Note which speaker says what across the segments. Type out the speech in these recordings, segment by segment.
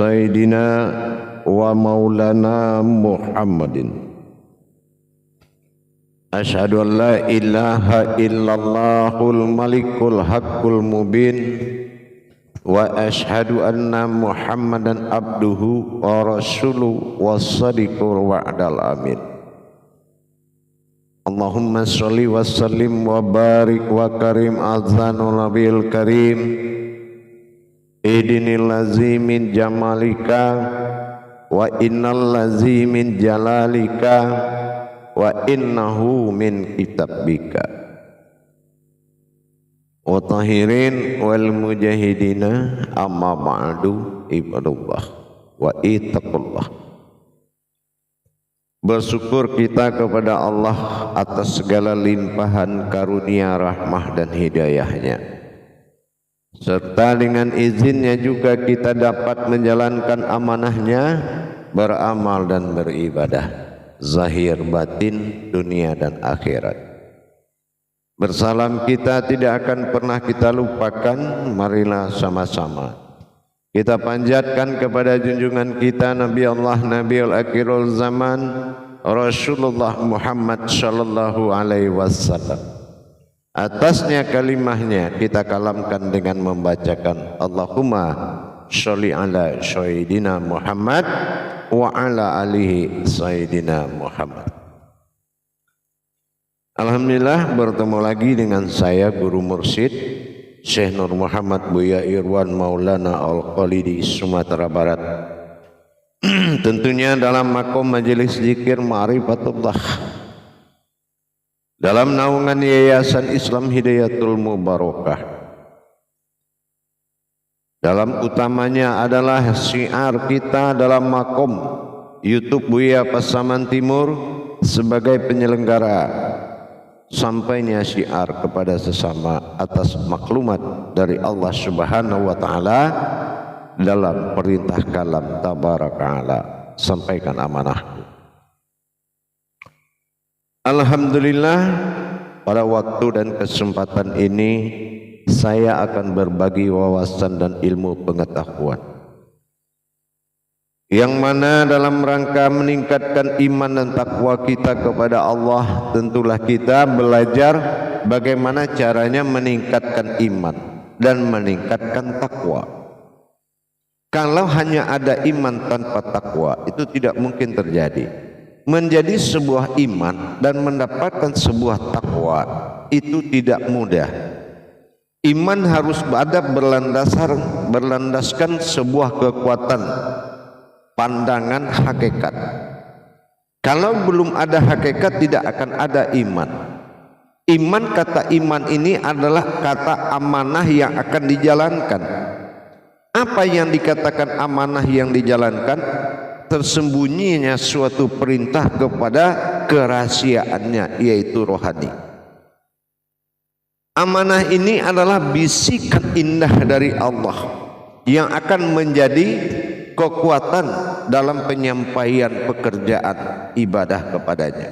Speaker 1: sayyidina wa maulana Muhammadin. Asyhadu an la ilaha illallahul malikul haqqul mubin wa asyhadu anna Muhammadan abduhu wa rasuluhu was-sadiqul wa'dal amin. Allahumma sholli wa sallim wa barik wa karim azanul nabiyil karim idinil lazimin jamalika wa innal lazimin jalalika wa innahu min kitabika wa tahirin wal mujahidina amma ba'du ibadullah wa ittaqullah. Bersyukur kita kepada Allah atas segala limpahan karunia, rahmah dan hidayahnya, serta dengan izinnya juga kita dapat menjalankan amanahnya, beramal dan beribadah zahir batin, dunia dan akhirat. Bersalam kita tidak akan pernah kita lupakan. Marilah sama-sama kita panjatkan kepada junjungan kita Nabi Allah Nabiul Akhirul Zaman Rasulullah Muhammad sallallahu alaihi wasallam. Atasnya kalimahnya kita kalamkan dengan membacakan Allahumma sholli ala sayyidina Muhammad wa ala alihi sayyidina Muhammad. Alhamdulillah bertemu lagi dengan saya Guru Mursyid Syekh Nur Muhammad Buya Irwan Maulana Al-Khalidi Sumatera Barat. Tentunya dalam makom majelis zikir Ma'rifatullah, dalam naungan Yayasan Islam Hidayatul Mubarakah. Dalam utamanya adalah syiar kita dalam makom YouTube Buya Pasaman Timur sebagai penyelenggara, sampainya syiar kepada sesama atas maklumat dari Allah Subhanahu wa taala dalam perintah kalam tabaraka'ala, sampaikan amanah. Alhamdulillah, pada waktu dan kesempatan ini saya akan berbagi wawasan dan ilmu pengetahuan yang mana dalam rangka meningkatkan iman dan takwa kita kepada Allah. Tentulah kita belajar bagaimana caranya meningkatkan iman dan meningkatkan takwa. Kalau hanya ada iman tanpa takwa, itu tidak mungkin terjadi. Menjadi sebuah iman dan mendapatkan sebuah takwa itu tidak mudah. Iman harus ada berlandaskan sebuah kekuatan pandangan hakikat. Kalau belum ada hakikat, tidak akan ada iman. Iman, kata iman ini adalah kata amanah yang akan dijalankan. Apa yang dikatakan amanah yang dijalankan? Tersembunyinya suatu perintah kepada kerahasiaannya, yaitu rohani. Amanah ini adalah bisikan indah dari Allah yang akan menjadi kekuatan dalam penyampaian pekerjaan ibadah kepadanya.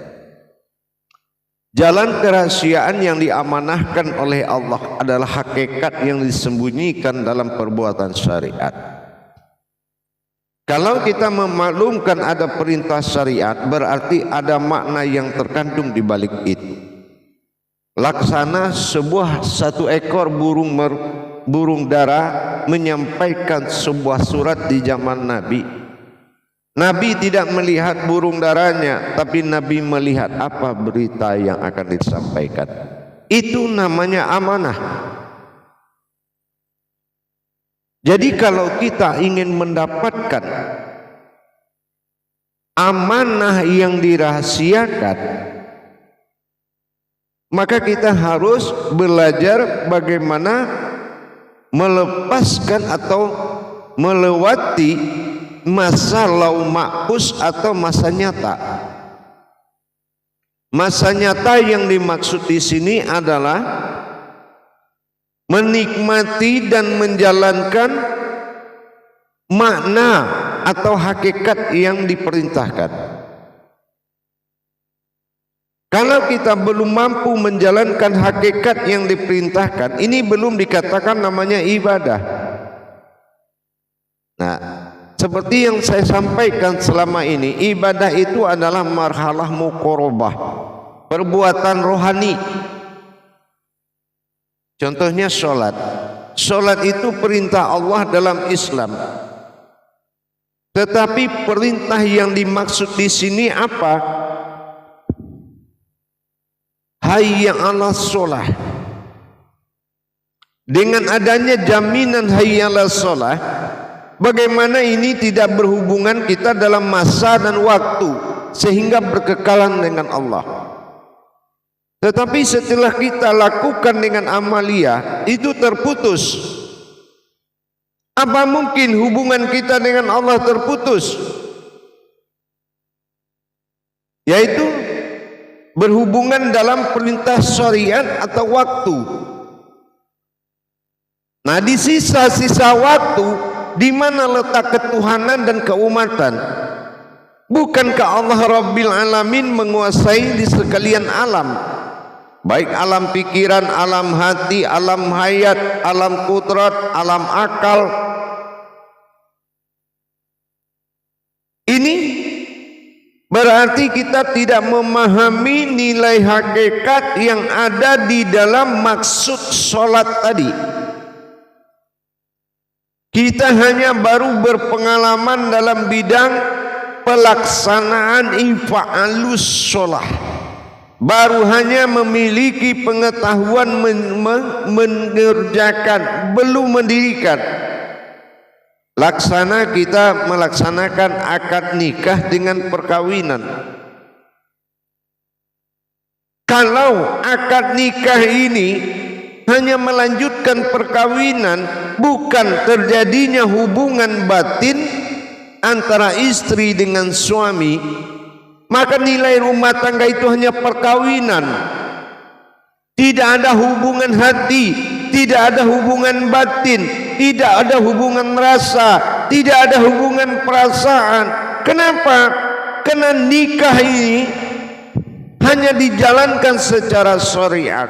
Speaker 1: Jalan kerahasiaan yang diamanahkan oleh Allah adalah hakikat yang disembunyikan dalam perbuatan syariat. Kalau kita memaklumkan ada perintah syariat, berarti ada makna yang terkandung di balik itu. Laksana satu ekor burung dara menyampaikan sebuah surat di zaman Nabi. Nabi tidak melihat burung daranya, tapi Nabi melihat apa berita yang akan disampaikan. Itu namanya amanah. Jadi kalau kita ingin mendapatkan amanah yang dirahasiakan, maka kita harus belajar bagaimana melepaskan atau melewati masa lau mahfuz atau masa nyata. Masa nyata yang dimaksud di sini adalah menikmati dan menjalankan makna atau hakikat yang diperintahkan. Kalau kita belum mampu menjalankan hakikat yang diperintahkan, ini belum dikatakan namanya ibadah. Nah, Seperti yang saya sampaikan selama ini, ibadah itu adalah marhalah muqarabah, perbuatan rohani. Contohnya sholat. Sholat itu perintah Allah dalam Islam. Tetapi perintah yang dimaksud di sini apa? Hayya 'alas sholah. Dengan adanya jaminan hayya 'alas sholah, bagaimana ini tidak berhubungan kita dalam masa dan waktu sehingga berkekalan dengan Allah. Tetapi setelah kita lakukan dengan amalia itu terputus. Apa mungkin hubungan kita dengan Allah terputus? Yaitu berhubungan dalam perintah syariat atau waktu. Nah, di sisa-sisa waktu di mana letak ketuhanan dan keumatan? Bukankah Allah Rabbil Alamin menguasai di sekalian alam? Baik alam pikiran, alam hati, alam hayat, alam kudrat, alam akal. Ini berarti kita tidak memahami nilai hakikat yang ada di dalam maksud sholat tadi. Kita hanya baru berpengalaman dalam bidang pelaksanaan infa'alus sholat. Baru hanya memiliki pengetahuan mengerjakan, belum mendirikan. Laksana kita melaksanakan akad nikah dengan perkawinan. Kalau akad nikah ini hanya melanjutkan perkawinan, bukan terjadinya hubungan batin antara istri dengan suami, maka nilai rumah tangga itu hanya perkawinan. Tidak ada hubungan hati, tidak ada hubungan batin, tidak ada hubungan rasa, tidak ada hubungan perasaan. Kenapa? Karena nikah ini hanya dijalankan secara syariat.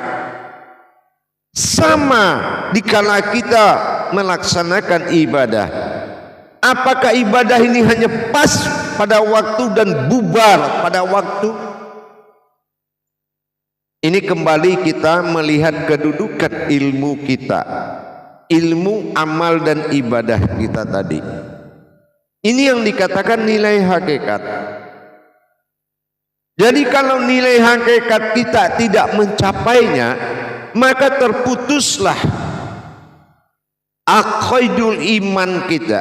Speaker 1: Sama dikala kita melaksanakan ibadah. Apakah ibadah ini hanya pas pada waktu dan bubar pada waktu? Ini kembali kita melihat kedudukan ilmu kita, ilmu amal dan ibadah kita tadi. Ini yang dikatakan nilai hakikat. Jadi kalau nilai hakikat kita tidak mencapainya, maka terputuslah aqaidul iman kita.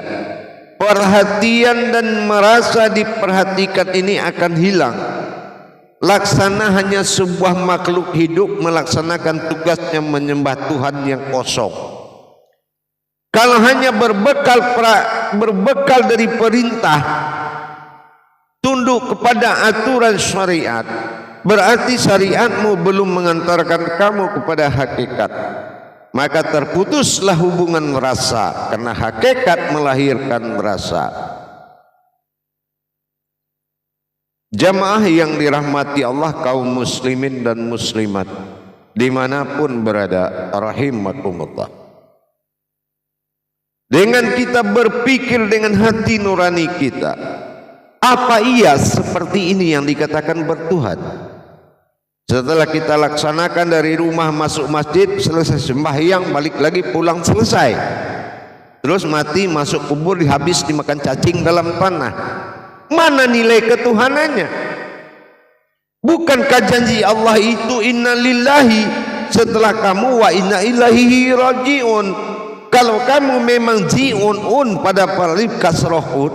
Speaker 1: Perhatian dan merasa diperhatikan ini akan hilang. Laksana hanya sebuah makhluk hidup melaksanakan tugasnya menyembah Tuhan yang kosong. Kalau hanya berbekal dari perintah, tunduk kepada aturan syariat, berarti syariatmu belum mengantarkan kamu kepada hakikat. Maka terputuslah hubungan rasa, karena hakikat melahirkan rasa. Jamaah yang dirahmati Allah, kaum muslimin dan muslimat dimanapun berada, rahimakumullah. Dengan kita berpikir dengan hati nurani kita, apa iya seperti ini yang dikatakan bertuhan? Setelah kita laksanakan dari rumah masuk masjid, selesai sembahyang, balik lagi pulang selesai. Terus mati masuk kubur, habis dimakan cacing dalam tanah. Mana nilai ketuhanannya? Bukankah janji Allah itu inna lillahi, setelah kamu wa inna ilaihi rajiun. Kalau kamu memang ji'un pada parif kasrohun,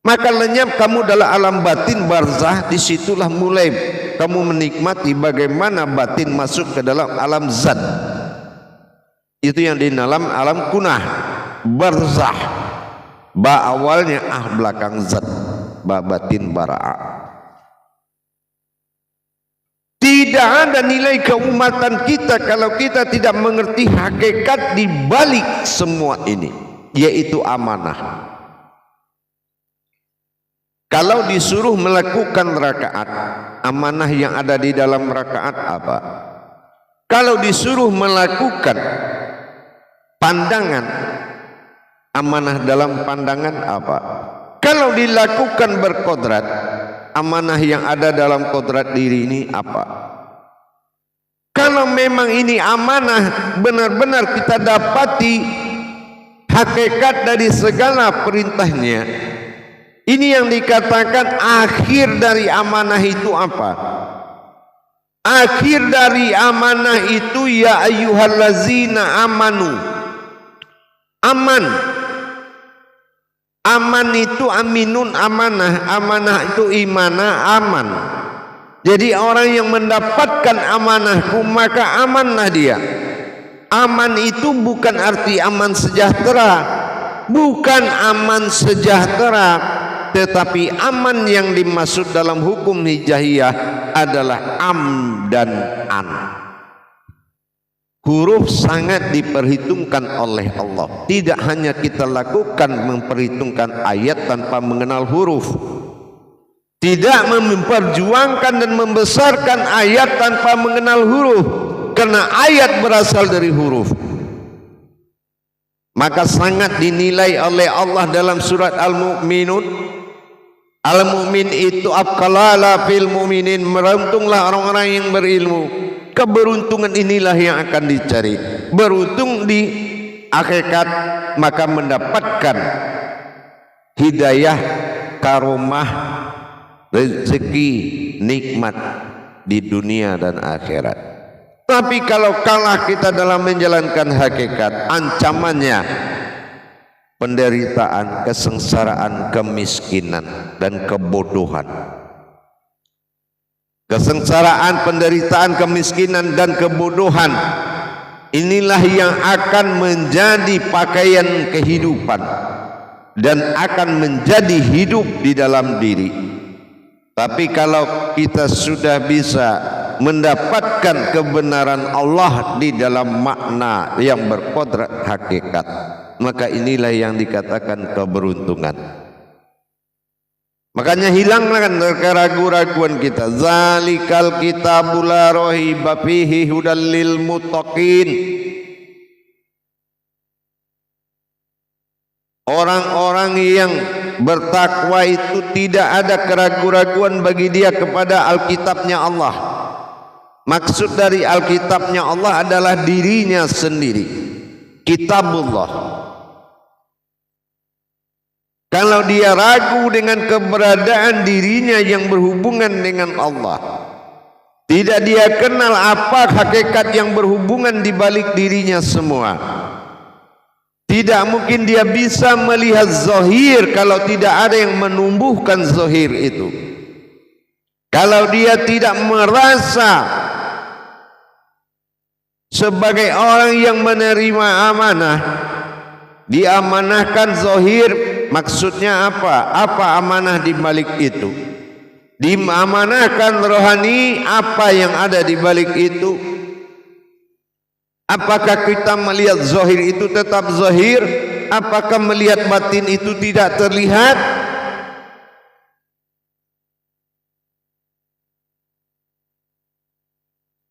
Speaker 1: maka lenyap kamu dalam alam batin barzah. Disitulah mulai kamu menikmati bagaimana batin masuk ke dalam alam zat. Itu yang di dalam alam kunah, barzah. Ba awalnya belakang zat, ba batin bara'a. Tidak ada nilai keumatan kita kalau kita tidak mengerti hakikat di balik semua ini, yaitu amanah. Kalau disuruh melakukan rakaat, amanah yang ada di dalam rakaat apa? Kalau disuruh melakukan pandangan, Amanah dalam pandangan apa? Kalau dilakukan berkodrat, amanah yang ada dalam kodrat diri ini apa? Kalau memang ini amanah, benar-benar kita dapati hakikat dari segala perintahnya. Ini yang dikatakan akhir dari amanah itu apa? Akhir dari amanah itu ya ayyuhallazina amanu. Aman. Aman itu aminun amanah. Amanah itu imana aman. Jadi orang yang mendapatkan amanahku maka amanlah dia. Aman itu bukan arti aman sejahtera. Bukan aman sejahtera. Tetapi aman yang dimaksud dalam hukum hijaiyah adalah am dan an. Huruf sangat diperhitungkan oleh Allah. Tidak hanya kita lakukan memperhitungkan ayat tanpa mengenal huruf. Tidak memperjuangkan dan membesarkan ayat tanpa mengenal huruf. Karena ayat berasal dari huruf. Maka sangat dinilai oleh Allah dalam surat Al-Mu'minun. Al-Mu'min itu afqalala fil mu'minin. Beruntunglah orang-orang yang berilmu. Keberuntungan inilah yang akan dicari. Beruntung di akhirat maka mendapatkan hidayah, karomah, rezeki, nikmat di dunia dan akhirat. Tapi kalau kalah kita dalam menjalankan hakikat, ancamannya penderitaan, kesengsaraan, kemiskinan dan kebodohan. Kesengsaraan, penderitaan, kemiskinan dan kebodohan inilah yang akan menjadi pakaian kehidupan dan akan menjadi hidup di dalam diri. Tapi kalau kita sudah bisa mendapatkan kebenaran Allah di dalam makna yang berkodrat hakikat, maka inilah yang dikatakan keberuntungan. Makanya hilanglah keraguan-raguan kita. Zalikal kitabul la raiba fihi hudal lil muttaqin. Orang-orang yang bertakwa itu tidak ada keraguan-raguan bagi dia kepada Alkitabnya Allah. Maksud dari Alkitabnya Allah adalah dirinya sendiri, Kitabullah. Kalau dia ragu dengan keberadaan dirinya yang berhubungan dengan Allah, tidak dia kenal apa hakikat yang berhubungan di balik dirinya semua, tidak mungkin dia bisa melihat zahir kalau tidak ada yang menumbuhkan zahir itu. Kalau dia tidak merasa sebagai orang yang menerima amanah, diamanahkan zahir, maksudnya apa? Apa amanah di balik itu? Diamanahkan rohani, apa yang ada di balik itu? Apakah kita melihat zahir itu tetap zahir? Apakah melihat batin itu tidak terlihat?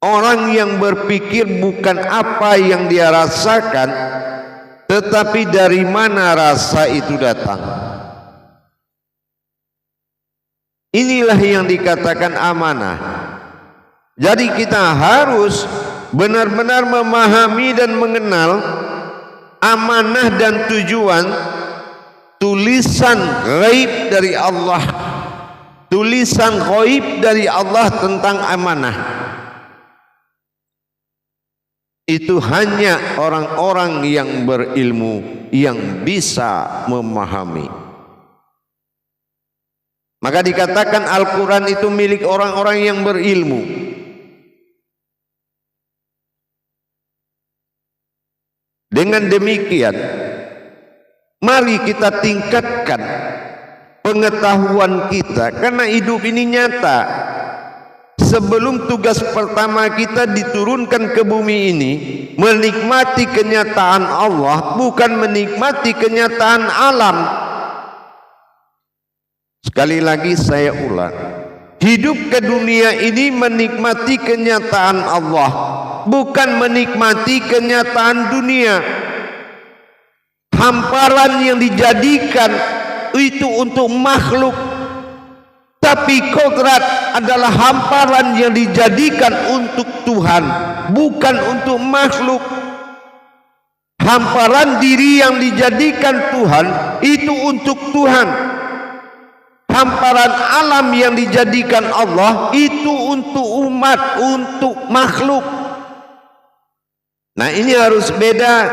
Speaker 1: Orang yang berpikir bukan apa yang dia rasakan, tetapi dari mana rasa itu datang. Inilah yang dikatakan amanah. Jadi kita harus benar-benar memahami dan mengenal amanah dan tujuan tulisan ghaib dari Allah, tulisan ghaib dari Allah tentang amanah. Itu hanya orang-orang yang berilmu yang bisa memahami. Maka dikatakan Al-Quran itu milik orang-orang yang berilmu. Dengan demikian, mari kita tingkatkan pengetahuan kita, karena hidup ini nyata. Sebelum tugas pertama kita diturunkan ke bumi ini, menikmati kenyataan Allah, bukan menikmati kenyataan alam. Sekali lagi saya ulang, hidup ke dunia ini menikmati kenyataan Allah, bukan menikmati kenyataan dunia. hamparan yang dijadikan itu untuk makhluk, tapi kodrat adalah hamparan yang dijadikan untuk Tuhan, bukan untuk makhluk. Hamparan diri yang dijadikan Tuhan itu untuk Tuhan. Hamparan alam yang dijadikan Allah itu untuk umat, untuk makhluk. Nah, ini harus beda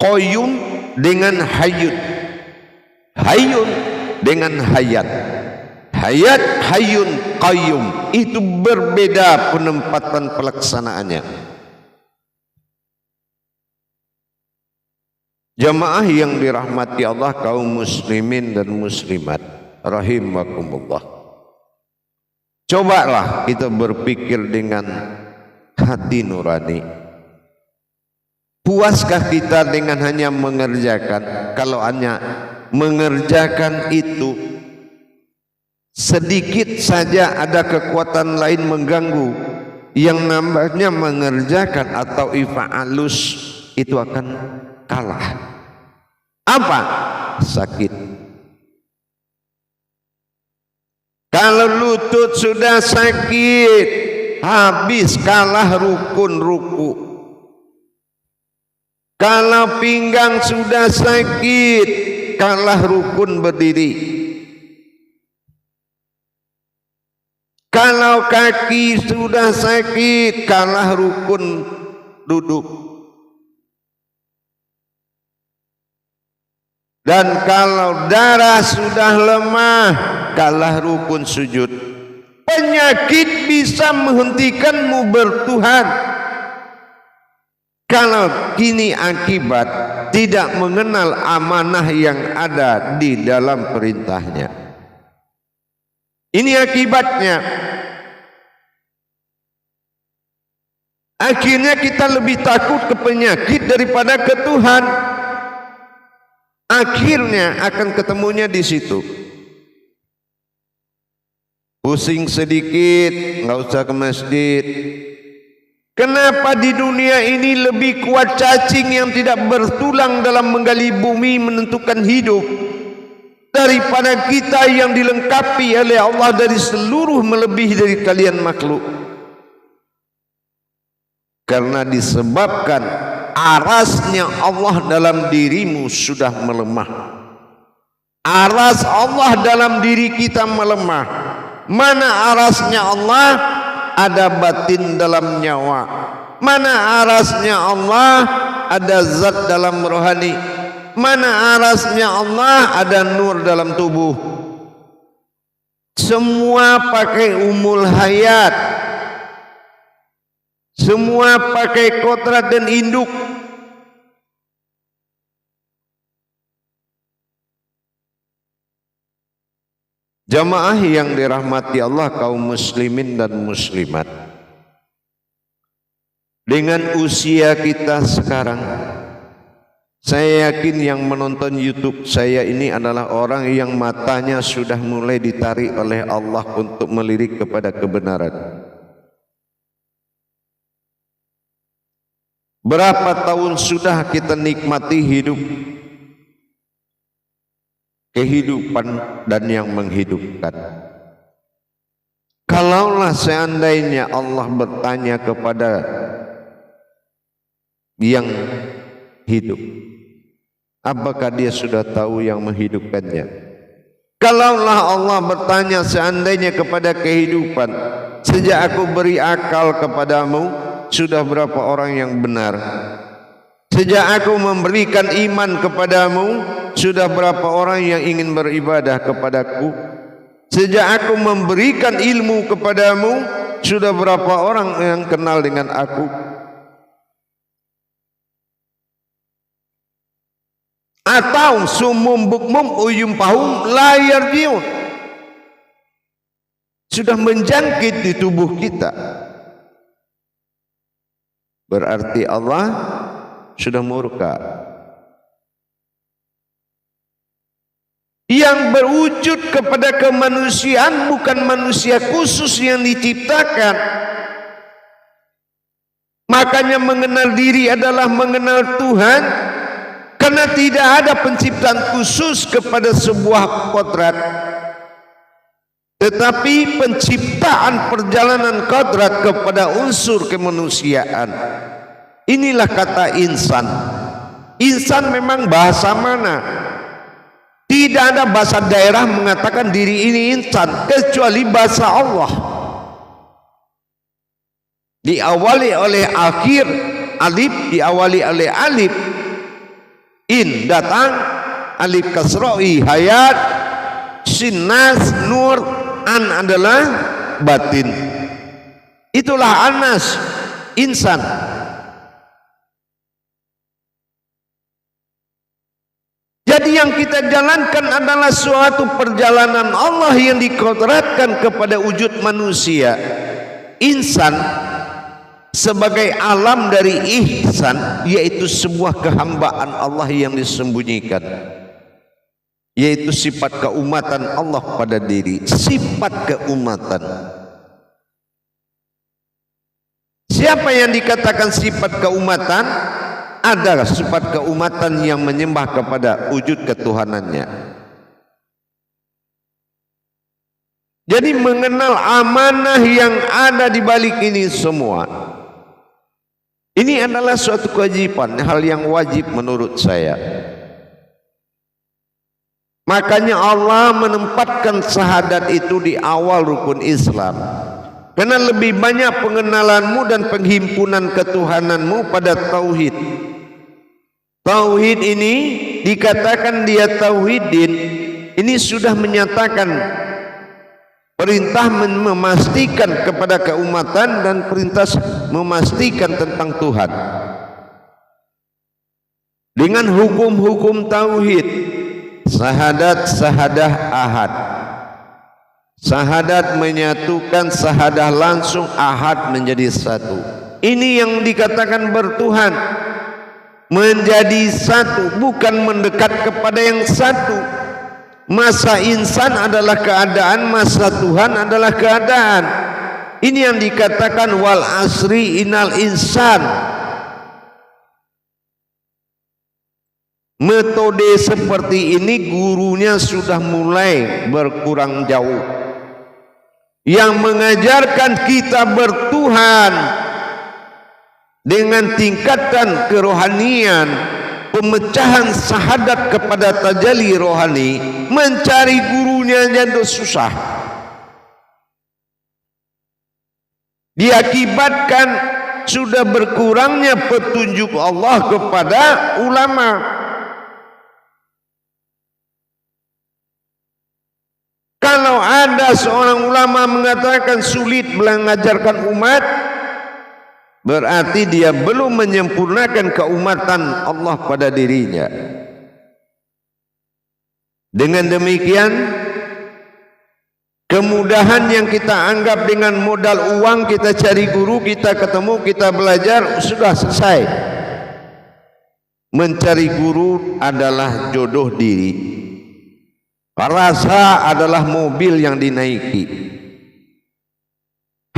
Speaker 1: qayyum dengan hayyun. Hayyun dengan hayat. Hayat, hayyun, qayyum. Itu berbeda penempatan pelaksanaannya. Jamaah yang dirahmati Allah, kaum muslimin dan muslimat rahimakumullah. Cobalah kita berpikir dengan hati nurani. Puaskah kita dengan hanya mengerjakan? Kalau hanya mengerjakan itu, sedikit saja ada kekuatan lain mengganggu, yang namanya mengerjakan atau ifa'alus itu akan kalah. Apa? Sakit. Kalau lutut sudah sakit, habis, kalah rukun ruku. Kalau pinggang sudah sakit, kalah rukun berdiri. Kalau kaki sudah sakit, kalah rukun duduk. Dan kalau darah sudah lemah, kalah rukun sujud. Penyakit bisa menghentikanmu bertuhan. Kalau kini akibat tidak mengenal amanah yang ada di dalam perintahnya. Ini akibatnya. Akhirnya kita lebih takut ke penyakit daripada ke Tuhan. Akhirnya akan ketemunya di situ. Pusing sedikit, nggak usah ke masjid. Kenapa di dunia ini lebih kuat cacing yang tidak bertulang dalam menggali bumi menentukan hidup daripada kita yang dilengkapi oleh Allah dari seluruh melebihi dari kalian makhluk? Karena disebabkan arasnya Allah dalam dirimu sudah melemah. Aras Allah dalam diri kita melemah. Mana arasnya Allah? Ada batin dalam nyawa. Mana arasnya Allah? Ada zat dalam rohani. Mana arasnya Allah? Ada nur dalam tubuh. Semua pakai umul hayat. Semua pakai kodrat dan induk. Jamaah yang dirahmati Allah, kaum muslimin dan muslimat. Dengan usia kita sekarang, saya yakin yang menonton YouTube saya ini adalah orang yang matanya sudah mulai ditarik oleh Allah untuk melirik kepada kebenaran. Berapa tahun sudah kita nikmati hidup, kehidupan dan yang menghidupkan. Kalaulah seandainya Allah bertanya kepada yang hidup, apakah dia sudah tahu yang menghidupkannya? Kalaulah Allah bertanya seandainya kepada kehidupan, sejak aku beri akal kepadamu, sudah berapa orang yang benar? Sejak aku memberikan iman kepadamu, sudah berapa orang yang ingin beribadah kepadaku? Sejak aku memberikan ilmu kepadamu, sudah berapa orang yang kenal dengan aku? Atau sumum bukmum uyum pahum layar jiun, sudah menjangkit di tubuh kita. Berarti Allah sudah murka. Yang berwujud kepada kemanusiaan bukan manusia khusus yang diciptakan. Makanya mengenal diri adalah mengenal Tuhan. Karena tidak ada penciptaan khusus kepada sebuah kodrat, tetapi penciptaan perjalanan kodrat kepada unsur kemanusiaan. Inilah kata insan. Insan memang bahasa mana? Tidak ada bahasa daerah mengatakan diri ini insan kecuali bahasa Allah. Diawali oleh akhir alif, diawali oleh alif. In datang, alif kasroi hayat, sin nas nur, an adalah batin. Itulah anas, insan. Jadi yang kita jalankan adalah suatu perjalanan Allah yang dikodratkan kepada wujud manusia. Insan sebagai alam dari ihsan, yaitu sebuah kehambaan Allah yang disembunyikan, yaitu sifat keumatan Allah pada diri. Sifat keumatan. Siapa yang dikatakan sifat keumatan? Ada sifat keumatan yang menyembah kepada wujud ketuhanannya. Jadi mengenal amanah yang ada di balik ini semua, ini adalah suatu kewajiban, hal yang wajib menurut saya. Makanya Allah menempatkan syahadat itu di awal rukun Islam. Karena lebih banyak pengenalanmu dan penghimpunan ketuhananmu pada tauhid. Tauhid ini dikatakan dia tauhidin, ini sudah menyatakan perintah memastikan kepada keumatan dan perintah memastikan tentang Tuhan. Dengan hukum-hukum tauhid, syahadat, syahadah ahad. Syahadat menyatukan, syahadah langsung, ahad menjadi satu. Ini yang dikatakan bertuhan, menjadi satu, bukan mendekat kepada yang satu. Masa insan adalah keadaan, masa Tuhan adalah keadaan. Ini yang dikatakan wal asri innal insan. Metode seperti ini gurunya sudah mulai berkurang jauh. Yang mengajarkan kita bertuhan dengan tingkatan kerohanian, pemecahan syahadat kepada tajalli rohani, mencari gurunya jadi susah. Diakibatkan sudah berkurangnya petunjuk Allah kepada ulama. Kalau ada seorang ulama mengatakan sulit mengajarkan umat, berarti dia belum menyempurnakan keumatan Allah pada dirinya. Dengan demikian, kemudahan yang kita anggap dengan modal uang, kita cari guru, kita ketemu, kita belajar, sudah selesai. Mencari guru adalah jodoh diri. Rasa adalah mobil yang dinaiki.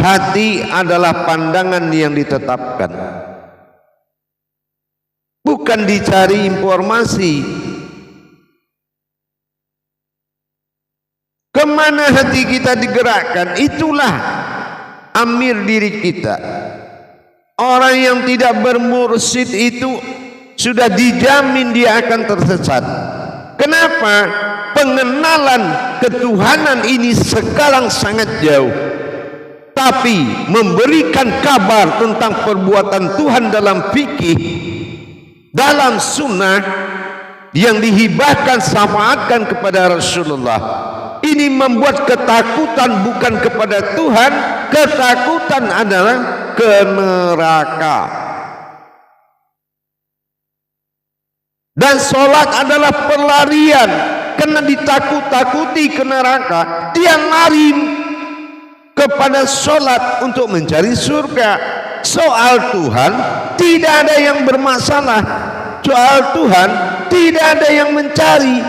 Speaker 1: Hati adalah pandangan yang ditetapkan. Bukan dicari informasi. Kemana hati kita digerakkan, itulah amir diri kita. Orang yang tidak bermursyid itu sudah dijamin dia akan tersesat. Kenapa? Pengenalan ketuhanan ini sekarang sangat jauh, tapi memberikan kabar tentang perbuatan Tuhan dalam fikih, dalam sunnah yang dihibahkan syafaatkan kepada Rasulullah, ini membuat ketakutan bukan kepada Tuhan, ketakutan adalah ke neraka. Dan sholat adalah pelarian. Karena ditakut-takuti ke neraka, dia lari kepada sholat untuk mencari surga. Soal Tuhan tidak ada yang bermasalah. Soal Tuhan tidak ada yang mencari.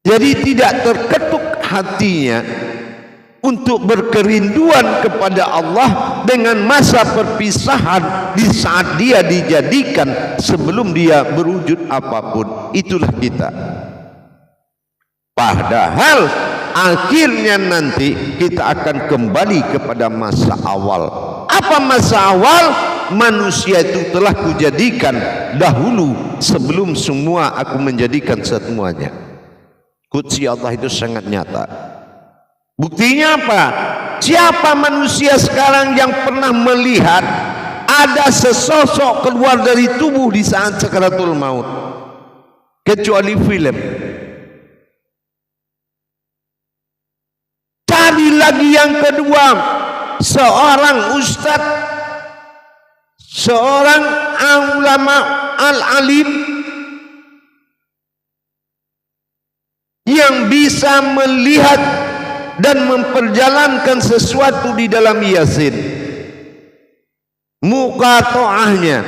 Speaker 1: Jadi tidak terketuk hatinya untuk berkerinduan kepada Allah dengan masa perpisahan di saat dia dijadikan sebelum dia berwujud apapun. Itulah kita. Padahal akhirnya nanti kita akan kembali kepada masa awal. Apa masa awal? Manusia itu telah kujadikan dahulu sebelum semua aku menjadikan semuanya. Qudsi Allah itu sangat nyata. Buktinya apa? Siapa manusia sekarang yang pernah melihat ada sesosok keluar dari tubuh di saat sakaratul maut? Kecuali film. Cari lagi yang kedua, seorang ustadz, seorang ulama al-alim yang bisa melihat dan memperjalankan sesuatu di dalam Yasin. Muqata'ahnya,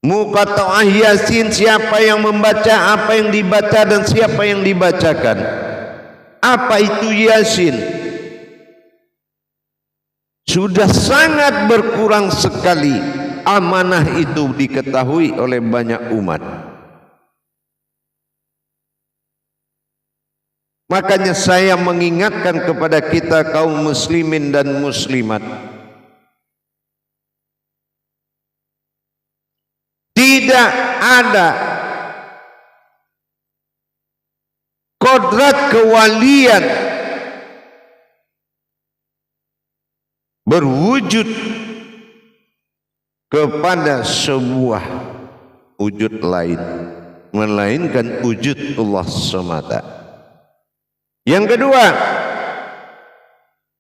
Speaker 1: muqata'ah Yasin, siapa yang membaca, apa yang dibaca, dan siapa yang dibacakan. Apa itu Yasin? Sudah sangat berkurang sekali amanah itu diketahui oleh banyak umat. Makanya saya mengingatkan kepada kita kaum muslimin dan muslimat, tidak ada kodrat kewalian berwujud kepada sebuah wujud lain, melainkan wujud Allah semata. Yang kedua,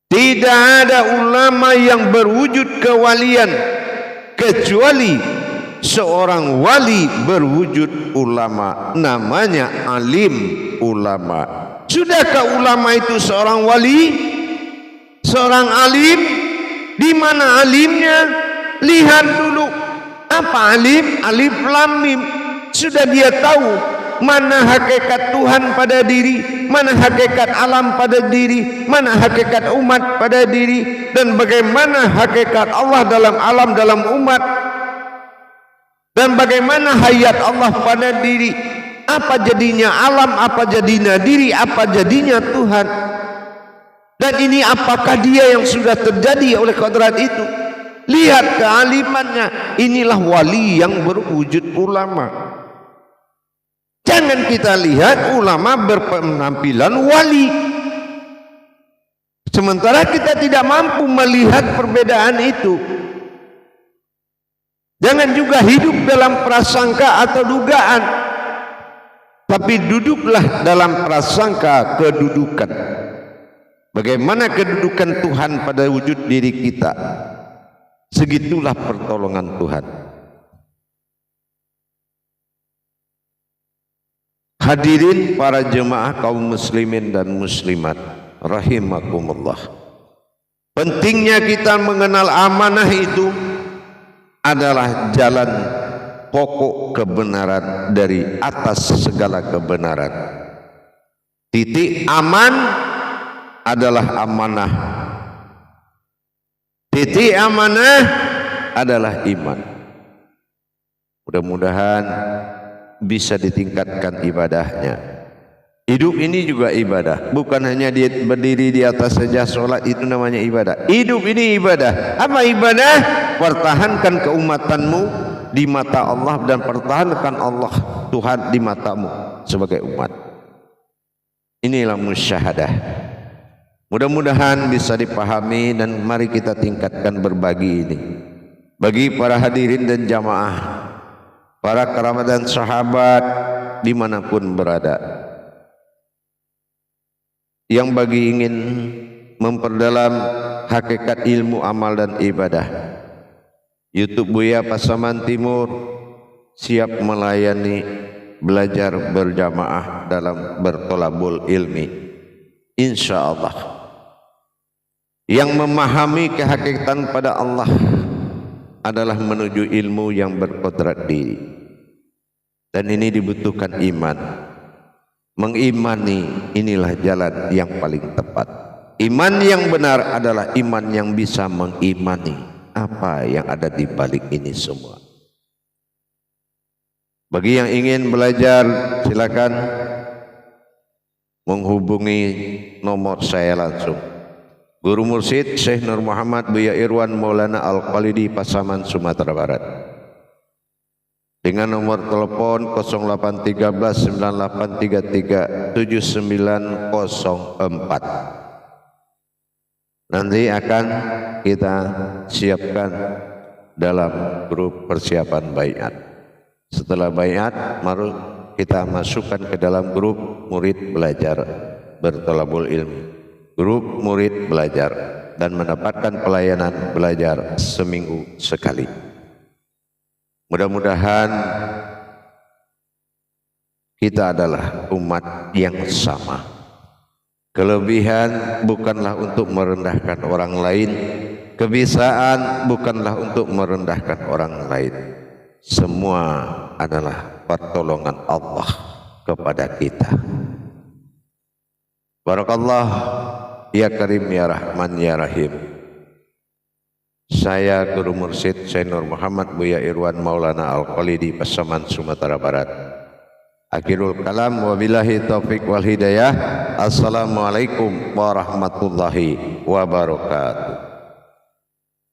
Speaker 1: tidak ada ulama yang berwujud kewalian kecuali seorang wali berwujud ulama, namanya alim ulama. Sudahkah ulama itu seorang wali, seorang alim? Di mana alimnya? Lihat dulu apa alim, alif lam mim. Sudah dia tahu mana hakikat Tuhan pada diri, mana hakikat alam pada diri, mana hakikat umat pada diri, dan bagaimana hakikat Allah dalam alam, dalam umat, dan bagaimana hayat Allah pada diri. Apa jadinya alam, apa jadinya diri, apa jadinya Tuhan. Dan ini apakah dia yang sudah terjadi oleh kodrat itu? Lihat kealimannya. Inilah wali yang berwujud ulama. Jangan kita lihat ulama berpenampilan wali, sementara kita tidak mampu melihat perbedaan itu. Jangan juga hidup dalam prasangka atau dugaan, tapi duduklah dalam prasangka kedudukan. Bagaimana kedudukan Tuhan pada wujud diri kita, segitulah pertolongan Tuhan. Hadirin para jemaah kaum muslimin dan muslimat rahimakumullah. Pentingnya kita mengenal amanah itu adalah jalan pokok kebenaran dari atas segala kebenaran. Titik aman adalah amanah. Titik amanah adalah iman. Mudah-mudahan bisa ditingkatkan ibadahnya. Hidup ini juga ibadah, bukan hanya dia berdiri di atas saja sholat itu namanya ibadah. Hidup ini ibadah. Apa ibadah? Pertahankan keumatanmu di mata Allah dan pertahankan Allah Tuhan di matamu sebagai umat. Inilah musyahadah. Mudah-mudahan bisa dipahami dan mari kita tingkatkan berbagi ini. Bagi para hadirin dan jamaah, para kerabat dan sahabat dimanapun berada, yang bagi ingin memperdalam hakikat ilmu amal dan ibadah, YouTube Buya Pasaman Timur siap melayani belajar berjamaah dalam bertolabul ilmi, insya Allah. Yang memahami kehakikatan pada Allah adalah menuju ilmu yang berkodrat diri, dan ini dibutuhkan iman. mengimani inilah jalan yang paling tepat. Iman yang benar adalah iman yang bisa mengimani apa yang ada di balik ini semua. Bagi yang ingin belajar silakan menghubungi nomor saya langsung. Guru Mursyid Syekh Nur Muhammad Buya Irwan Maulana Al-Qalidi, Pasaman, Sumatera Barat. Dengan nomor telepon 0813 9833 7904. Nanti akan kita siapkan dalam grup persiapan baiat. Setelah baiat, baru kita masukkan ke dalam grup murid belajar bertolabul ilmi. Grup murid belajar dan mendapatkan pelayanan belajar seminggu sekali. Mudah-mudahan kita adalah umat yang sama. Kelebihan bukanlah untuk merendahkan orang lain, kebisaan bukanlah untuk merendahkan orang lain. Semua adalah pertolongan Allah kepada kita. Barakallah ya Karim ya Rahman ya Rahim. Saya Guru Mursyid Syekh Nur Muhammad Buya Irwan Maulana Al-Qalidi, Pasaman, Sumatera Barat. Akhirul kalam, wabillahi taufiq wal hidayah. Assalamualaikum warahmatullahi wabarakatuh.